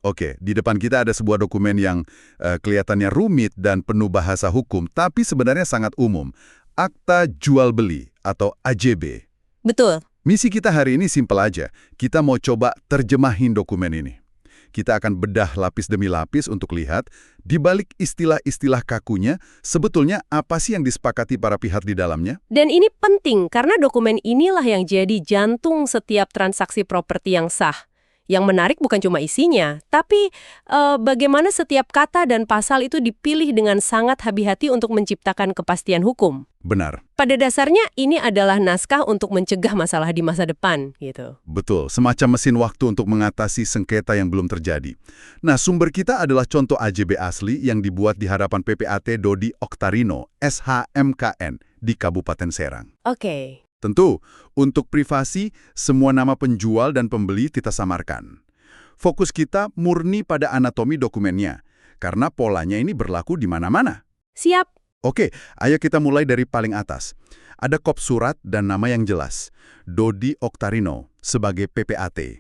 Oke, di depan kita ada sebuah dokumen yang kelihatannya rumit dan penuh bahasa hukum, tapi sebenarnya sangat umum. Akta Jual Beli atau AJB. Betul. Misi kita hari ini simpel aja. Kita mau coba terjemahin dokumen ini. Kita akan bedah lapis demi lapis untuk lihat, di balik istilah-istilah kakunya, sebetulnya apa sih yang disepakati para pihak di dalamnya? Dan ini penting karena dokumen inilah yang jadi jantung setiap transaksi properti yang sah. Yang menarik bukan cuma isinya, tapi bagaimana setiap kata dan pasal itu dipilih dengan sangat hati-hati untuk menciptakan kepastian hukum. Benar. Pada dasarnya ini adalah naskah untuk mencegah masalah di masa depan, gitu. Betul, semacam mesin waktu untuk mengatasi sengketa yang belum terjadi. Nah, sumber kita adalah contoh AJB asli yang dibuat di hadapan PPAT Dodi Oktarino, SHMKN, di Kabupaten Serang. Oke. Tentu, untuk privasi, semua nama penjual dan pembeli kita samarkan. Fokus kita murni pada anatomi dokumennya, karena polanya ini berlaku di mana-mana. Siap. Oke, ayo kita mulai dari paling atas. Ada kop surat dan nama yang jelas. Dodi Oktarino sebagai PPAT.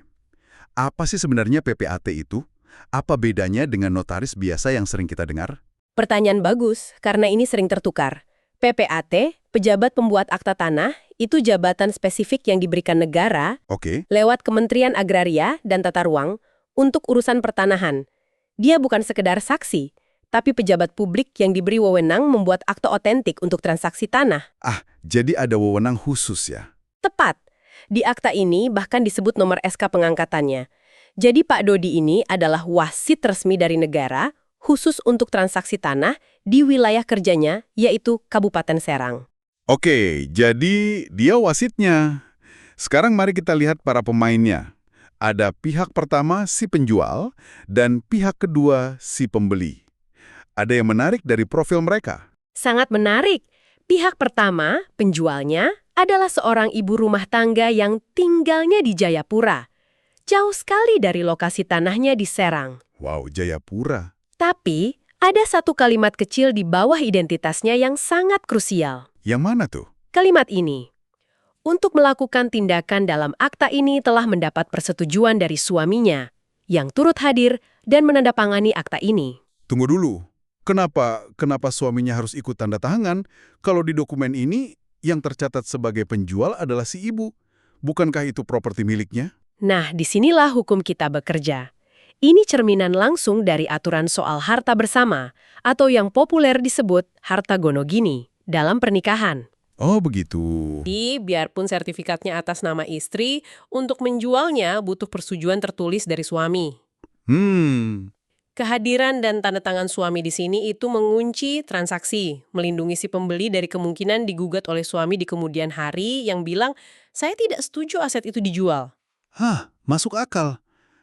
Apa sih sebenarnya PPAT itu? Apa bedanya dengan notaris biasa yang sering kita dengar? Pertanyaan bagus, karena ini sering tertukar. PPAT, pejabat pembuat akta tanah, itu jabatan spesifik yang diberikan negara Oke. lewat Kementerian Agraria dan Tata Ruang untuk urusan pertanahan. Dia bukan sekedar saksi, tapi pejabat publik yang diberi wewenang membuat akta otentik untuk transaksi tanah. Jadi ada wewenang khusus ya? Tepat. Di akta ini bahkan disebut nomor SK pengangkatannya. Jadi Pak Dodi ini adalah wasit resmi dari negara khusus untuk transaksi tanah di wilayah kerjanya, yaitu Kabupaten Serang. Oke, jadi dia wasitnya. Sekarang mari kita lihat para pemainnya. Ada pihak pertama si penjual dan pihak kedua si pembeli. Ada yang menarik dari profil mereka. Sangat menarik. Pihak pertama, penjualnya, adalah seorang ibu rumah tangga yang tinggalnya di Jayapura. Jauh sekali dari lokasi tanahnya di Serang. Wow, Jayapura. Tapi, ada satu kalimat kecil di bawah identitasnya yang sangat krusial. Yang mana tuh? Kalimat ini, untuk melakukan tindakan dalam akta ini telah mendapat persetujuan dari suaminya, yang turut hadir dan menandatangani akta ini. Tunggu dulu. Kenapa suaminya harus ikut tanda tangan kalau di dokumen ini yang tercatat sebagai penjual adalah si ibu? Bukankah itu properti miliknya? Nah, disinilah hukum kita bekerja. Ini cerminan langsung dari aturan soal harta bersama, atau yang populer disebut harta gonogini, dalam pernikahan. Oh, begitu. Jadi, biarpun sertifikatnya atas nama istri, untuk menjualnya butuh persetujuan tertulis dari suami. Kehadiran dan tanda tangan suami di sini itu mengunci transaksi, melindungi si pembeli dari kemungkinan digugat oleh suami di kemudian hari yang bilang, saya tidak setuju aset itu dijual. Masuk akal.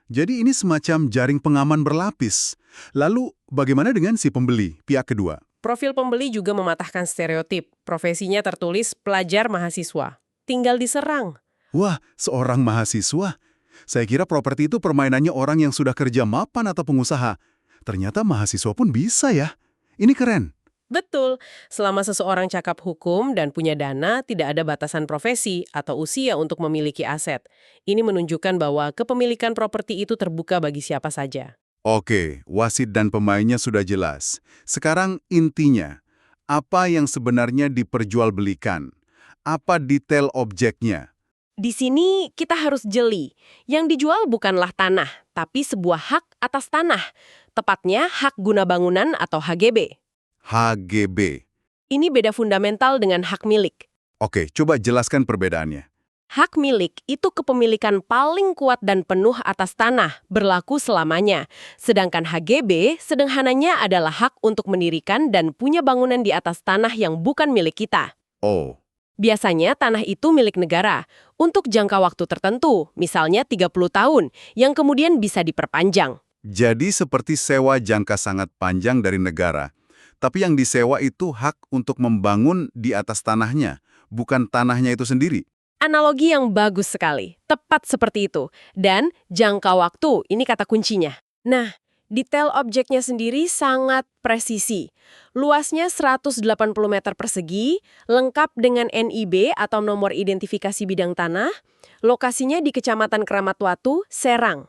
Jadi ini semacam jaring pengaman berlapis. Lalu, bagaimana dengan si pembeli, pihak kedua? Profil pembeli juga mematahkan stereotip. Profesinya tertulis pelajar mahasiswa. Tinggal di Serang. Wah, seorang mahasiswa. Saya kira properti itu permainannya orang yang sudah kerja mapan atau pengusaha. Ternyata mahasiswa pun bisa ya. Ini keren. Betul, selama seseorang cakap hukum dan punya dana, tidak ada batasan profesi atau usia untuk memiliki aset. Ini menunjukkan bahwa kepemilikan properti itu terbuka bagi siapa saja. Oke, wasit dan pemainnya sudah jelas. Sekarang intinya, apa yang sebenarnya diperjualbelikan? Apa detail objeknya? Di sini kita harus jeli. Yang dijual bukanlah tanah, tapi sebuah hak atas tanah. Tepatnya hak guna bangunan atau HGB. HGB. Ini beda fundamental dengan hak milik. Oke, coba jelaskan perbedaannya. Hak milik itu kepemilikan paling kuat dan penuh atas tanah, berlaku selamanya. Sedangkan HGB sederhananya adalah hak untuk mendirikan dan punya bangunan di atas tanah yang bukan milik kita. Oh. Biasanya tanah itu milik negara untuk jangka waktu tertentu, misalnya 30 tahun, yang kemudian bisa diperpanjang. Jadi seperti sewa jangka sangat panjang dari negara. Tapi yang disewa itu hak untuk membangun di atas tanahnya, bukan tanahnya itu sendiri. Analogi yang bagus sekali, tepat seperti itu. Dan jangka waktu, ini kata kuncinya. Nah, detail objeknya sendiri sangat presisi. Luasnya 180 meter persegi, lengkap dengan NIB atau nomor identifikasi bidang tanah, lokasinya di Kecamatan Keramat Watu, Serang.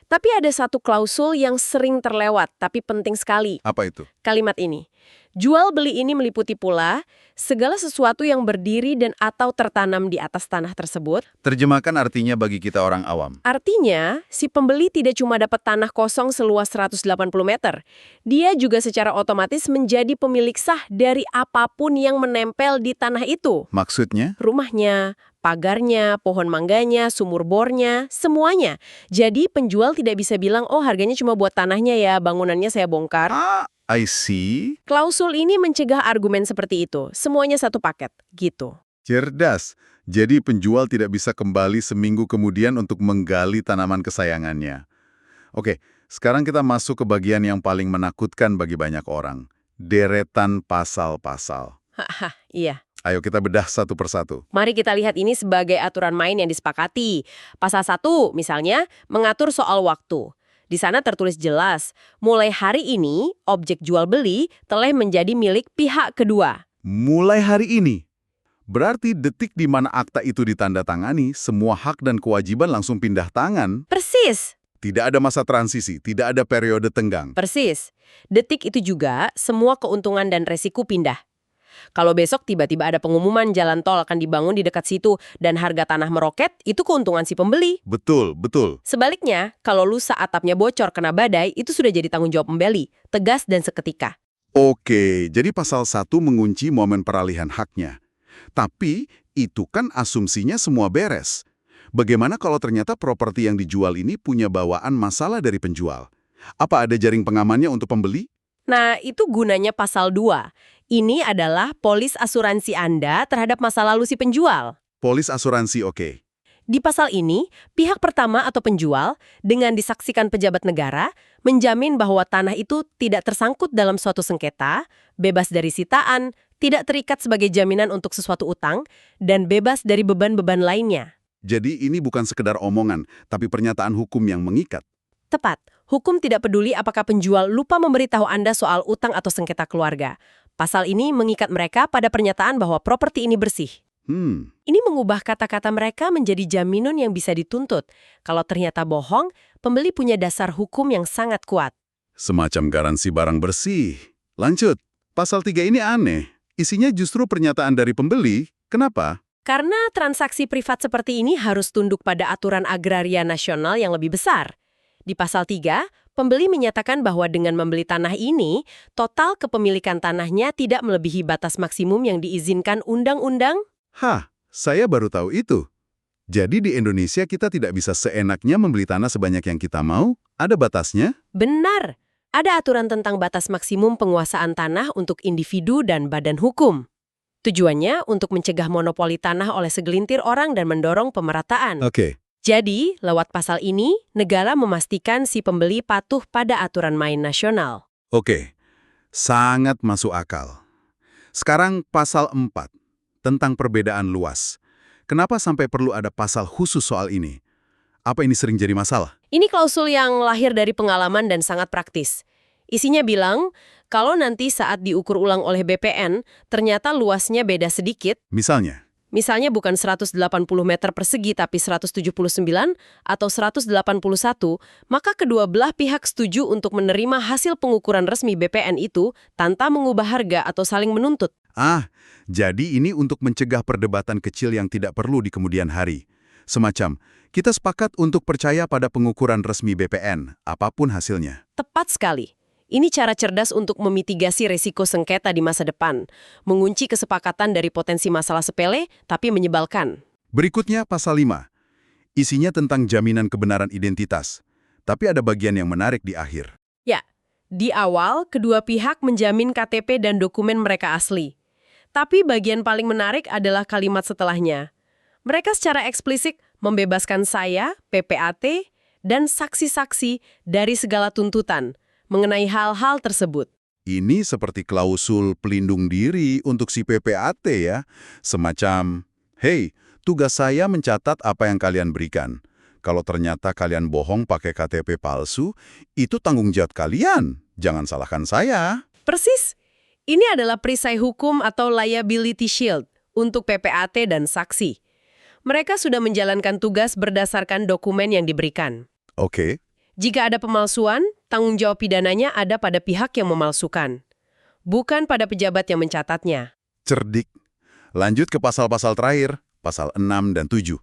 Tapi ada satu klausul yang sering terlewat, tapi penting sekali. Apa itu? Kalimat ini. Jual beli ini meliputi pula segala sesuatu yang berdiri dan atau tertanam di atas tanah tersebut. Terjemahkan artinya bagi kita orang awam. Artinya, si pembeli tidak cuma dapat tanah kosong seluas 180 meter. Dia juga secara otomatis menjadi pemilik sah dari apapun yang menempel di tanah itu. Maksudnya? Rumahnya, pagarnya, pohon mangganya, sumur bornya, semuanya. Jadi penjual tidak bisa bilang, oh harganya cuma buat tanahnya ya, bangunannya saya bongkar. I see. Klausul ini mencegah argumen seperti itu. Semuanya satu paket, gitu. Cerdas. Jadi penjual tidak bisa kembali seminggu kemudian untuk menggali tanaman kesayangannya. Oke, sekarang kita masuk ke bagian yang paling menakutkan bagi banyak orang. Deretan pasal-pasal. Haha, iya. Ayo kita bedah satu persatu. Mari kita lihat ini sebagai aturan main yang disepakati. Pasal 1, misalnya, mengatur soal waktu. Di sana tertulis jelas, mulai hari ini, objek jual beli telah menjadi milik pihak kedua. Mulai hari ini. Berarti detik di mana akta itu ditandatangani, semua hak dan kewajiban langsung pindah tangan. Persis. Tidak ada masa transisi, tidak ada periode tenggang. Persis. Detik itu juga, semua keuntungan dan resiko pindah. Kalau besok tiba-tiba ada pengumuman jalan tol akan dibangun di dekat situ dan harga tanah meroket, itu keuntungan si pembeli. Betul, betul. Sebaliknya, kalau lusa atapnya bocor kena badai, itu sudah jadi tanggung jawab pembeli, tegas dan seketika. Oke, jadi pasal 1 mengunci momen peralihan haknya. Tapi itu kan asumsinya semua beres. Bagaimana kalau ternyata properti yang dijual ini punya bawaan masalah dari penjual? Apa ada jaring pengamannya untuk pembeli? Nah, itu gunanya pasal 2. Ini adalah polis asuransi Anda terhadap masa lalu si penjual. Polis asuransi, oke. Di pasal ini, pihak pertama atau penjual, dengan disaksikan pejabat negara, menjamin bahwa tanah itu tidak tersangkut dalam suatu sengketa, bebas dari sitaan, tidak terikat sebagai jaminan untuk sesuatu utang, dan bebas dari beban-beban lainnya. Jadi ini bukan sekedar omongan, tapi pernyataan hukum yang mengikat. Tepat, hukum tidak peduli apakah penjual lupa memberitahu Anda soal utang atau sengketa keluarga. Pasal ini mengikat mereka pada pernyataan bahwa properti ini bersih. Ini mengubah kata-kata mereka menjadi jaminan yang bisa dituntut. Kalau ternyata bohong, pembeli punya dasar hukum yang sangat kuat. Semacam garansi barang bersih. Lanjut, pasal 3 ini aneh. Isinya justru pernyataan dari pembeli. Kenapa? Karena transaksi privat seperti ini harus tunduk pada aturan agraria nasional yang lebih besar. Di pasal 3, pembeli menyatakan bahwa dengan membeli tanah ini, total kepemilikan tanahnya tidak melebihi batas maksimum yang diizinkan undang-undang. Hah, saya baru tahu itu. Jadi di Indonesia kita tidak bisa seenaknya membeli tanah sebanyak yang kita mau? Ada batasnya? Benar. Ada aturan tentang batas maksimum penguasaan tanah untuk individu dan badan hukum. Tujuannya untuk mencegah monopoli tanah oleh segelintir orang dan mendorong pemerataan. Oke. Jadi, lewat pasal ini, negara memastikan si pembeli patuh pada aturan main nasional. Oke, sangat masuk akal. Sekarang pasal 4, tentang perbedaan luas. Kenapa sampai perlu ada pasal khusus soal ini? Apa ini sering jadi masalah? Ini klausul yang lahir dari pengalaman dan sangat praktis. Isinya bilang, kalau nanti saat diukur ulang oleh BPN, ternyata luasnya beda sedikit. Misalnya bukan 180 meter persegi tapi 179 atau 181, maka kedua belah pihak setuju untuk menerima hasil pengukuran resmi BPN itu tanpa mengubah harga atau saling menuntut. Jadi ini untuk mencegah perdebatan kecil yang tidak perlu di kemudian hari. Semacam, kita sepakat untuk percaya pada pengukuran resmi BPN, apapun hasilnya. Tepat sekali. Ini cara cerdas untuk memitigasi resiko sengketa di masa depan, mengunci kesepakatan dari potensi masalah sepele, tapi menyebalkan. Berikutnya pasal 5. Isinya tentang jaminan kebenaran identitas. Tapi ada bagian yang menarik di akhir. Ya, di awal kedua pihak menjamin KTP dan dokumen mereka asli. Tapi bagian paling menarik adalah kalimat setelahnya. Mereka secara eksplisit membebaskan saya, PPAT, dan saksi-saksi dari segala tuntutan mengenai hal-hal tersebut. Ini seperti klausul pelindung diri untuk si PPAT ya. Semacam, hey, tugas saya mencatat apa yang kalian berikan. Kalau ternyata kalian bohong pakai KTP palsu, itu tanggung jawab kalian. Jangan salahkan saya. Persis. Ini adalah perisai hukum atau liability shield untuk PPAT dan saksi. Mereka sudah menjalankan tugas berdasarkan dokumen yang diberikan. Oke. Jika ada pemalsuan, tanggung jawab pidananya ada pada pihak yang memalsukan, bukan pada pejabat yang mencatatnya. Cerdik. Lanjut ke pasal-pasal terakhir, pasal 6 dan 7.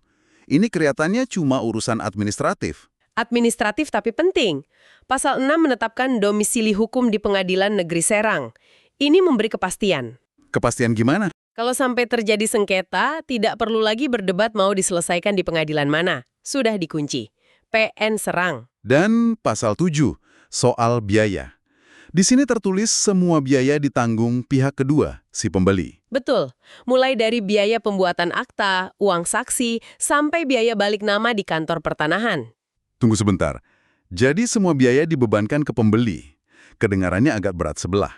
Ini kelihatannya cuma urusan administratif. Administratif tapi penting. Pasal 6 menetapkan domisili hukum di Pengadilan Negeri Serang. Ini memberi kepastian. Kepastian gimana? Kalau sampai terjadi sengketa, tidak perlu lagi berdebat mau diselesaikan di pengadilan mana. Sudah dikunci. PN Serang. Dan pasal 7, soal biaya. Di sini tertulis semua biaya ditanggung pihak kedua, si pembeli. Betul. Mulai dari biaya pembuatan akta, uang saksi, sampai biaya balik nama di kantor pertanahan. Tunggu sebentar. Jadi semua biaya dibebankan ke pembeli. Kedengarannya agak berat sebelah.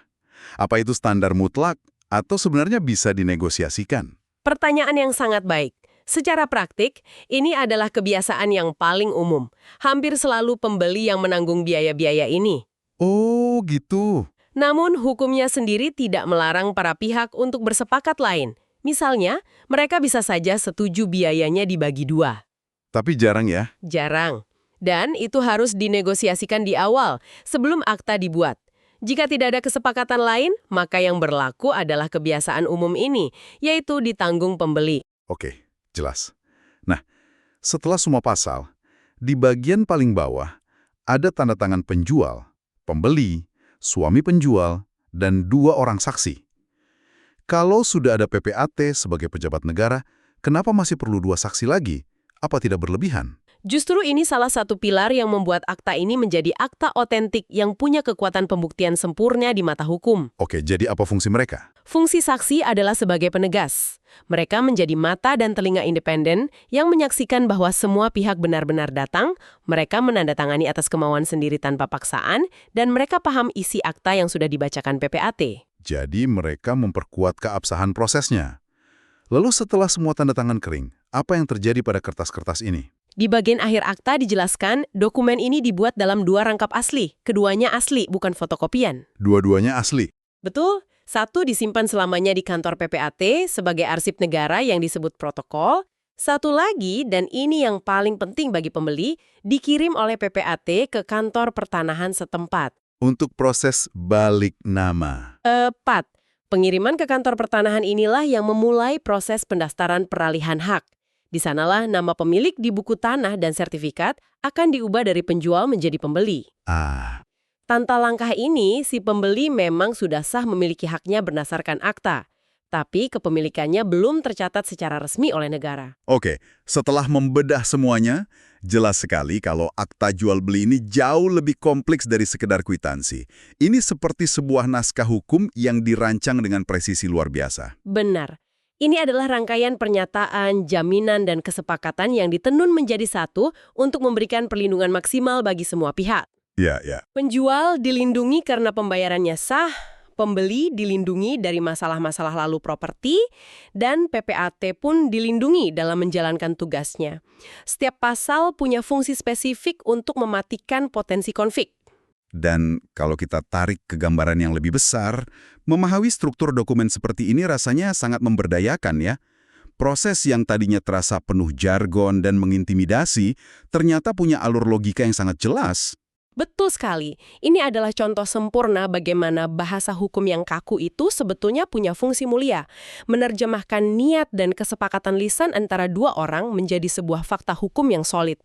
Apa itu standar mutlak atau sebenarnya bisa dinegosiasikan? Pertanyaan yang sangat baik. Secara praktik, ini adalah kebiasaan yang paling umum. Hampir selalu pembeli yang menanggung biaya-biaya ini. Oh, gitu. Namun, hukumnya sendiri tidak melarang para pihak untuk bersepakat lain. Misalnya, mereka bisa saja setuju biayanya dibagi dua. Tapi jarang ya. Jarang. Dan itu harus dinegosiasikan di awal, sebelum akta dibuat. Jika tidak ada kesepakatan lain, maka yang berlaku adalah kebiasaan umum ini, yaitu ditanggung pembeli. Oke, jelas. Nah, setelah semua pasal, di bagian paling bawah ada tanda tangan penjual, pembeli, suami penjual, dan 2 orang saksi. Kalau sudah ada PPAT sebagai pejabat negara, kenapa masih perlu 2 saksi lagi? Apa tidak berlebihan? Justru ini salah satu pilar yang membuat akta ini menjadi akta otentik yang punya kekuatan pembuktian sempurna di mata hukum. Oke, jadi apa fungsi mereka? Fungsi saksi adalah sebagai penegas. Mereka menjadi mata dan telinga independen yang menyaksikan bahwa semua pihak benar-benar datang, mereka menandatangani atas kemauan sendiri tanpa paksaan, dan mereka paham isi akta yang sudah dibacakan PPAT. Jadi mereka memperkuat keabsahan prosesnya. Lalu setelah semua tanda tangan kering, apa yang terjadi pada kertas-kertas ini? Di bagian akhir akta dijelaskan, dokumen ini dibuat dalam 2 rangkap asli. Keduanya asli, bukan fotokopian. Dua-duanya asli. Betul, satu disimpan selamanya di kantor PPAT sebagai arsip negara yang disebut protokol. Satu lagi, dan ini yang paling penting bagi pembeli, dikirim oleh PPAT ke kantor pertanahan setempat. Untuk proses balik nama. Tepat. Pengiriman ke kantor pertanahan inilah yang memulai proses pendaftaran peralihan hak. Di sanalah nama pemilik di buku tanah dan sertifikat akan diubah dari penjual menjadi pembeli. Tanpa langkah ini, si pembeli memang sudah sah memiliki haknya berdasarkan akta. Tapi kepemilikannya belum tercatat secara resmi oleh negara. Oke, setelah membedah semuanya, jelas sekali kalau akta jual beli ini jauh lebih kompleks dari sekedar kwitansi. Ini seperti sebuah naskah hukum yang dirancang dengan presisi luar biasa. Benar. Ini adalah rangkaian pernyataan, jaminan, dan kesepakatan yang ditenun menjadi satu untuk memberikan perlindungan maksimal bagi semua pihak. Ya. Penjual dilindungi karena pembayarannya sah, pembeli dilindungi dari masalah-masalah lalu properti, dan PPAT pun dilindungi dalam menjalankan tugasnya. Setiap pasal punya fungsi spesifik untuk mematikan potensi konflik. Dan kalau kita tarik ke gambaran yang lebih besar, memahami struktur dokumen seperti ini rasanya sangat memberdayakan ya. Proses yang tadinya terasa penuh jargon dan mengintimidasi, ternyata punya alur logika yang sangat jelas. Betul sekali. Ini adalah contoh sempurna bagaimana bahasa hukum yang kaku itu sebetulnya punya fungsi mulia. Menerjemahkan niat dan kesepakatan lisan antara 2 orang menjadi sebuah fakta hukum yang solid.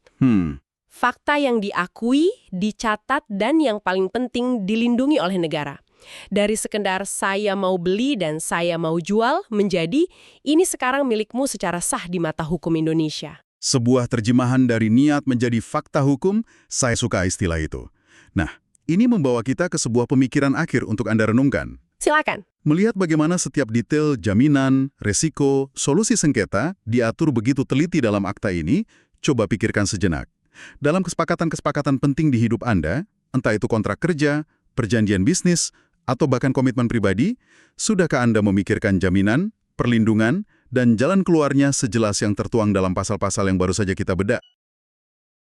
Fakta yang diakui, dicatat, dan yang paling penting dilindungi oleh negara. Dari sekedar saya mau beli dan saya mau jual menjadi ini sekarang milikmu secara sah di mata hukum Indonesia. Sebuah terjemahan dari niat menjadi fakta hukum, saya suka istilah itu. Nah, ini membawa kita ke sebuah pemikiran akhir untuk Anda renungkan. Silakan. Melihat bagaimana setiap detail, jaminan, resiko, solusi sengketa diatur begitu teliti dalam akta ini, coba pikirkan sejenak. Dalam kesepakatan-kesepakatan penting di hidup Anda, entah itu kontrak kerja, perjanjian bisnis, atau bahkan komitmen pribadi, sudahkah Anda memikirkan jaminan, perlindungan, dan jalan keluarnya sejelas yang tertuang dalam pasal-pasal yang baru saja kita bedah?